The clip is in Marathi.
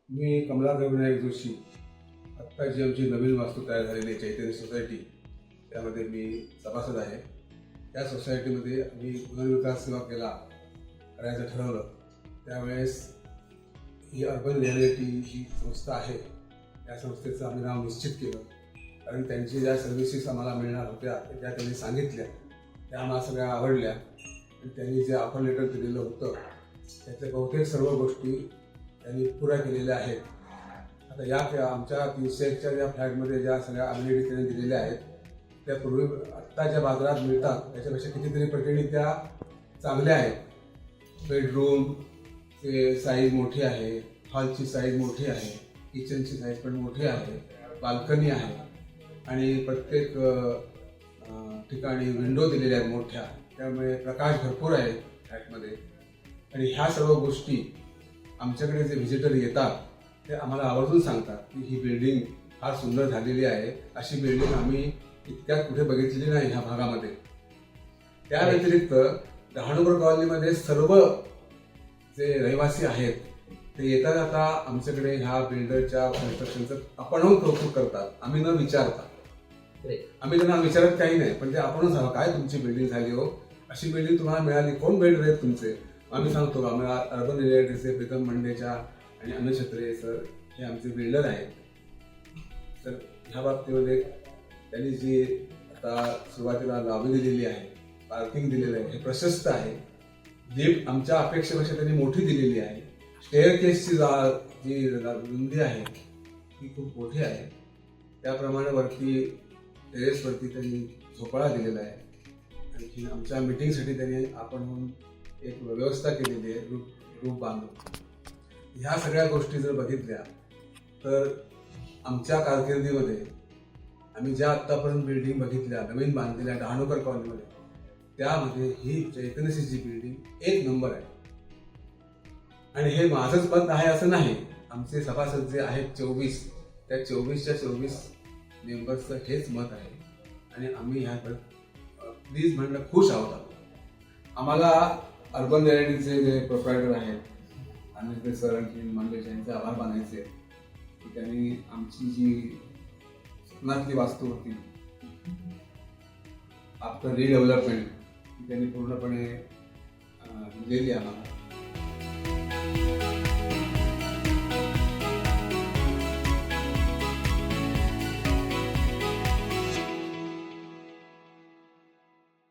मी कमलाकर विनायक जोशी. आत्ता जी आमची नवीन वास्तू तयार झालेली आहे चैतन्य सोसायटी, त्यामध्ये मी सभासद आहे. त्या सोसायटीमध्ये आम्ही पुनर्विकास सेवा करायचं ठरवलं. त्यावेळेस ही अर्बन रिॲलिटी ही संस्था आहे, त्या संस्थेचं आम्ही नाव निश्चित केलं. कारण त्यांची ज्या सर्व्हिसेस आम्हाला मिळणार होत्या त्या त्यांनी सांगितल्या, त्या आम्हाला सगळ्या आवडल्या. आणि त्यांनी जे ऑफर लेटर दिलेलं होतं त्यातल्या बहुतेक सर्व गोष्टी त्यांनी पुऱ्या केलेल्या आहेत. आता या आमच्या 301च्या ज्या फ्लॅटमध्ये ज्या सगळ्या अमेनिटी त्यांनी दिलेल्या आहेत त्या पूर्वी आत्ता ज्या बाजारात मिळतात त्याच्यापेक्षा कितीतरी पटीने त्या चांगल्या आहेत. बेडरूमचे साईज मोठी आहे, हॉलची साईज मोठी आहे, किचनची साईज पण मोठी आहे, बाल्कनी आहे आणि प्रत्येक ठिकाणी विंडो दिलेल्या आहेत मोठ्या, त्यामुळे प्रकाश भरपूर आहे फ्लॅटमध्ये. आणि ह्या सर्व गोष्टी आमच्याकडे जे व्हिजिटर येतात ते आम्हाला आवर्जून सांगतात की ही बिल्डिंग फार सुंदर झालेली आहे, अशी बिल्डिंग आम्ही इतक्यात कुठे बघितलेली नाही ह्या भागामध्ये. त्या व्यतिरिक्त डहाणूकर कॉलनीमध्ये सर्व जे रहिवासी आहेत ते येता जाता आमच्याकडे ह्या बिल्डरच्या कन्स्ट्रक्शनचं आपणहून कौतुक करतात, आम्ही न विचारता. आम्ही त्यांना विचारत काही नाही, पण ते आपणच हवं काय तुमची बिल्डिंग झाली हो, अशी बिल्डिंग तुम्हाला मिळाली, कोण बिल्डर आहेत तुमचे. आम्ही सांगतो आम्हाला अर्बन रिॲलिटीचे प्रीतम मंडेच्या आणि अनिल छत्रे सर हे आमचे बिल्डर आहेत. तर ह्या बाबतीमध्ये त्यांनी जी आता सुरुवातीला लॉबी दिलेली आहे, पार्किंग दिलेलं आहे, हे प्रशस्त आहे. लिफ्ट आमच्या अपेक्षेपेक्षा त्यांनी मोठी दिलेली आहे. स्टेअरकेसची जी रुंदी आहे ती खूप मोठी आहे. त्याप्रमाणे वरती टेरेसवरती त्यांनी झोपाळा दिलेला आहे. आणखी आमच्या मीटिंगसाठी त्यांनी आपण म्हणून एक व्यवस्था केलेली आहे, रूप बांधून. ह्या सगळ्या गोष्टी जर बघितल्या तर आमच्या कारकिर्दीमध्ये आम्ही ज्या आत्तापर्यंत बिल्डिंग बघितल्या नवीन बांधलेल्या डहाणूकर कॉलनीमध्ये, त्यामध्ये ही चैतन्यची बिल्डिंग एक नंबर आहे. आणि हे माझंच मत आहे असं नाही, आमचे सभासद जे आहेत 24, त्या 24च्या 24 मेंबर्सचं हेच मत आहे. आणि आम्ही ह्या प्लीज म्हणणं खुश आहोत. आम्हाला अर्बन रिॲलिटीचे जे प्रोप्रायटर आहेत अनिल सर आणखी मंडेश यांचे आभार मानायचे की त्यांनी आमची जी स्वप्नातली वास्तू होती आफ्टर रिडेव्हलपमेंट ती त्यांनी पूर्णपणे दिलेली आम्हाला.